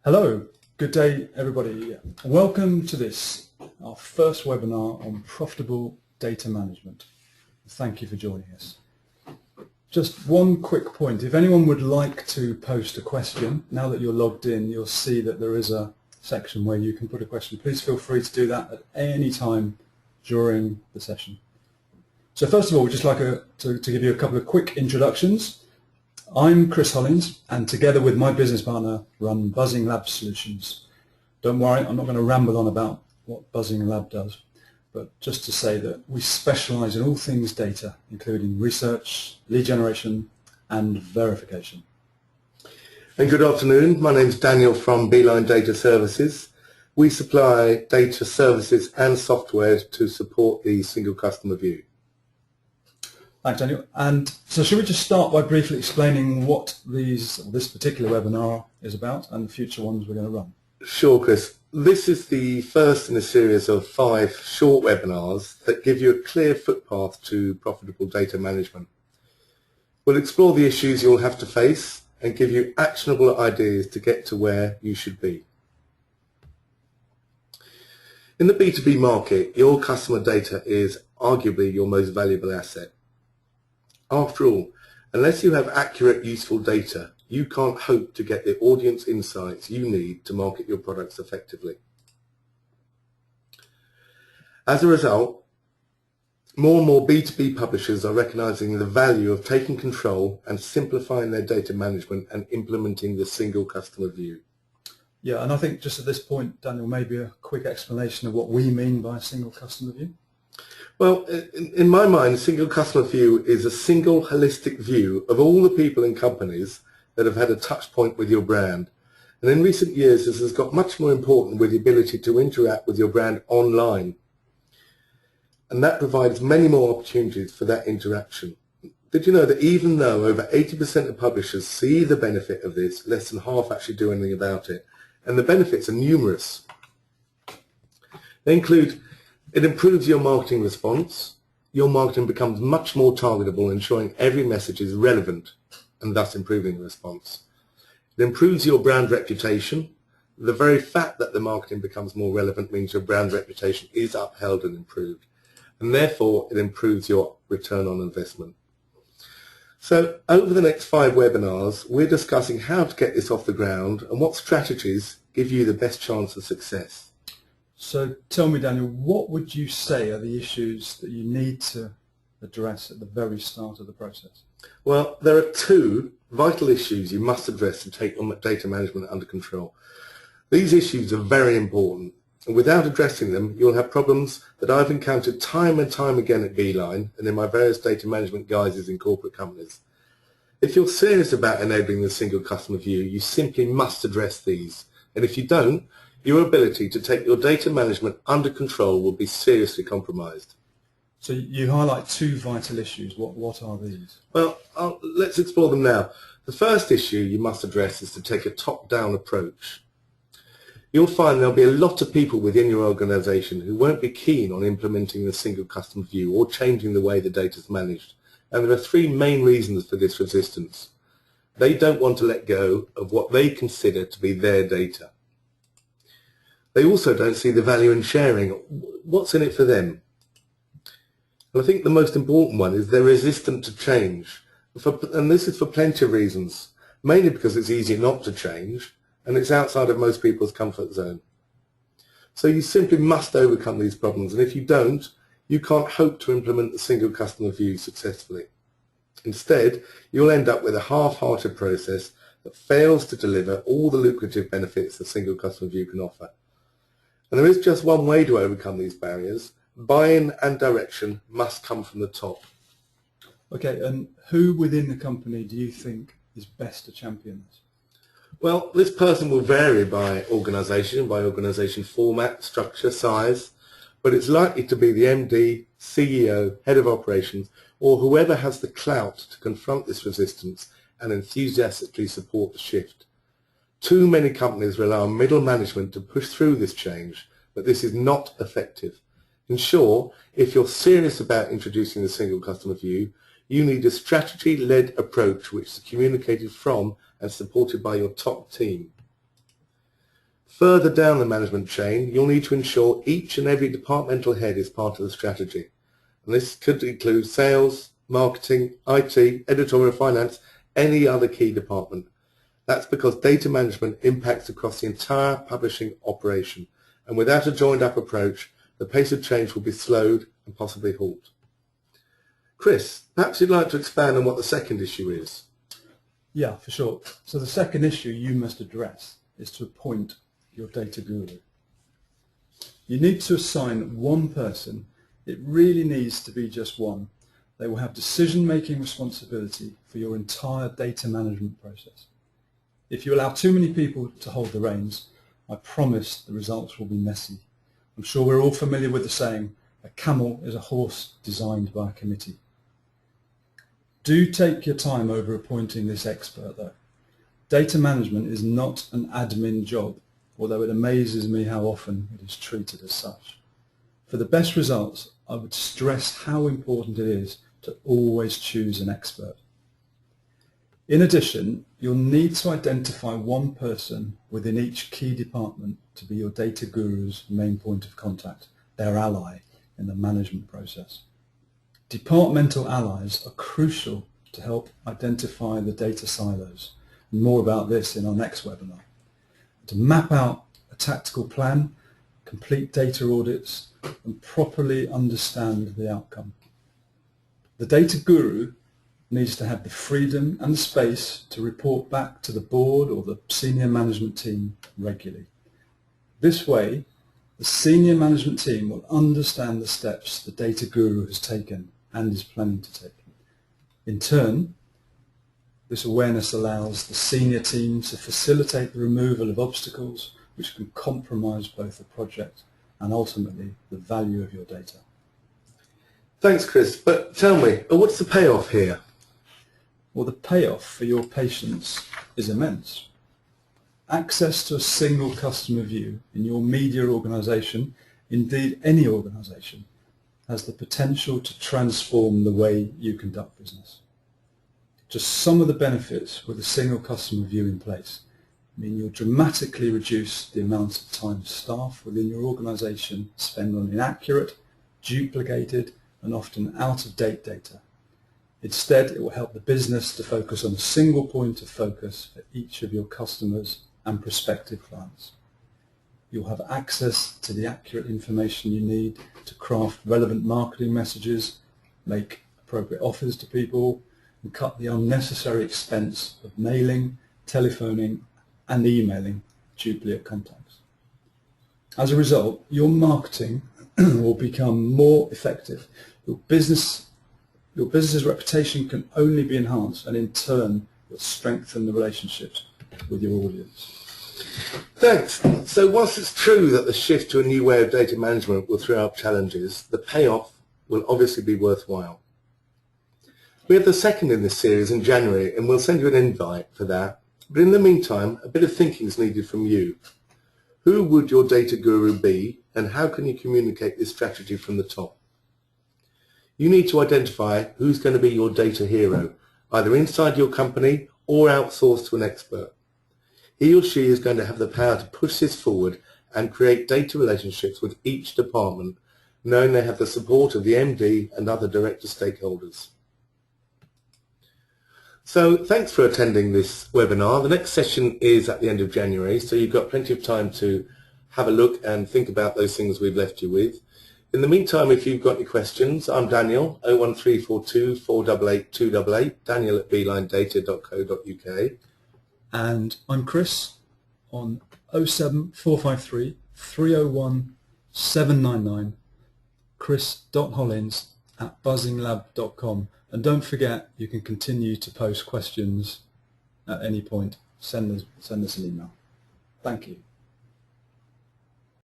Hello, good day everybody. Welcome to this, our first webinar on profitable data management. Thank you for joining us. Just one quick point, if anyone would like to post a question, now that you're logged in, you'll see that there is a section where you can put a question. Please feel free to do that at any time during the session. So first of all, we'd just like to give you a couple of quick introductions. I'm Chris Hollins, and together with my business partner run Buzzing Lab Solutions. Don't worry, I'm not going to ramble on about what Buzzing Lab does, but just to say that we specialise in all things data, including research, lead generation and verification. And good afternoon, my name is Daniel from Beeline Data Services. We supply data services and software to support the single customer view. Thanks, Daniel. And so should we just start by briefly explaining what this particular webinar is about and the future ones we're going to run? Sure, Chris. This is the first in a series of 5 short webinars that give you a clear footpath to profitable data management. We'll explore the issues you'll have to face and give you actionable ideas to get to where you should be. In the B2B market, your customer data is arguably your most valuable asset. After all, unless you have accurate, useful data, you can't hope to get the audience insights you need to market your products effectively. As a result, more and more B2B publishers are recognizing the value of taking control and simplifying their data management and implementing the single customer view. Yeah, and I think just at this point, Daniel, maybe a quick explanation of what we mean by a single customer view. Well, in my mind, a single customer view is a single holistic view of all the people and companies that have had a touch point with your brand. And in recent years, this has got much more important with the ability to interact with your brand online. And that provides many more opportunities for that interaction. Did you know that even though over 80% of publishers see the benefit of this, less than half actually do anything about it? And the benefits are numerous. They include: it improves your marketing response. Your marketing becomes much more targetable, ensuring every message is relevant and thus improving the response. It improves your brand reputation. The very fact that the marketing becomes more relevant means your brand reputation is upheld and improved, and therefore it improves your return on investment. So over the next 5 webinars, we're discussing how to get this off the ground and what strategies give you the best chance of success. So tell me, Daniel, what would you say are the issues that you need to address at the very start of the process? Well, there are 2 vital issues you must address to take data management under control. These issues are very important, and without addressing them, you'll have problems that I've encountered time and time again at Beeline and in my various data management guises in corporate companies. If you're serious about enabling the single customer view, you simply must address these, and if you don't, your ability to take your data management under control will be seriously compromised. So you highlight 2 vital issues. What are these? Well, let's explore them now. The first issue you must address is to take a top-down approach. You'll find there'll be a lot of people within your organization who won't be keen on implementing the single customer view or changing the way the data is managed. And there are 3 main reasons for this resistance. They don't want to let go of what they consider to be their data. They also don't see the value in sharing. What's in it for them? And I think the most important one is they're resistant to change. And this is for plenty of reasons, mainly because it's easy not to change and it's outside of most people's comfort zone. So you simply must overcome these problems, and if you don't, you can't hope to implement the single customer view successfully. Instead, you'll end up with a half-hearted process that fails to deliver all the lucrative benefits the single customer view can offer. And there is just one way to overcome these barriers. Buy-in and direction must come from the top. Okay, and who within the company do you think is best to champion this? Well, this person will vary by organisation format, structure, size, but it's likely to be the MD, CEO, head of operations, or whoever has the clout to confront this resistance and enthusiastically support the shift. Too many companies rely on middle management to push through this change, but this is not effective. In short, if you're serious about introducing the single customer view, you need a strategy-led approach which is communicated from and supported by your top team. Further down the management chain, you'll need to ensure each and every departmental head is part of the strategy. And this could include sales, marketing, IT, editorial, finance, any other key department. That's because data management impacts across the entire publishing operation, and without a joined-up approach, the pace of change will be slowed and possibly halted. Chris, perhaps you'd like to expand on what the second issue is. Yeah, for sure. So the second issue you must address is to appoint your data guru. You need to assign one person. It really needs to be just one. They will have decision-making responsibility for your entire data management process. If you allow too many people to hold the reins, I promise the results will be messy. I'm sure we're all familiar with the saying, a camel is a horse designed by a committee. Do take your time over appointing this expert though. Data management is not an admin job, although it amazes me how often it is treated as such. For the best results, I would stress how important it is to always choose an expert. In addition, you'll need to identify one person within each key department to be your data guru's main point of contact, their ally in the management process. Departmental allies are crucial to help identify the data silos, and more about this in our next webinar. To map out a tactical plan, complete data audits, and properly understand the outcome. The data guru needs to have the freedom and the space to report back to the board or the senior management team regularly. This way, the senior management team will understand the steps the data guru has taken and is planning to take. In turn, this awareness allows the senior team to facilitate the removal of obstacles which can compromise both the project and ultimately the value of your data. Thanks, Chris, but tell me, what's the payoff here? Well, the payoff for your patients is immense. Access to a single customer view in your media organisation, indeed any organisation, has the potential to transform the way you conduct business. Just some of the benefits with a single customer view in place mean you'll dramatically reduce the amount of time staff within your organisation spend on inaccurate, duplicated and often out-of-date data. Instead, it will help the business to focus on a single point of focus for each of your customers and prospective clients. You'll have access to the accurate information you need to craft relevant marketing messages, make appropriate offers to people, and cut the unnecessary expense of mailing, telephoning, and emailing duplicate contacts. As a result, your marketing will become more effective. Your business's reputation can only be enhanced, and in turn, you'll strengthen the relationships with your audience. Thanks. So whilst it's true that the shift to a new way of data management will throw up challenges, the payoff will obviously be worthwhile. We have the second in this series in January, and we'll send you an invite for that. But in the meantime, a bit of thinking is needed from you. Who would your data guru be, and how can you communicate this strategy from the top? You need to identify who's going to be your data hero, either inside your company or outsourced to an expert. He or she is going to have the power to push this forward and create data relationships with each department, knowing they have the support of the MD and other director stakeholders. So thanks for attending this webinar. The next session is at the end of January, so you've got plenty of time to have a look and think about those things we've left you with. In the meantime, if you've got any questions, I'm Daniel, 01342 488 288, daniel@beelinedata.co.uk. And I'm Chris on 07453 301 799, chris.hollins@buzzinglab.com. And don't forget, you can continue to post questions at any point. Send us an email. Thank you.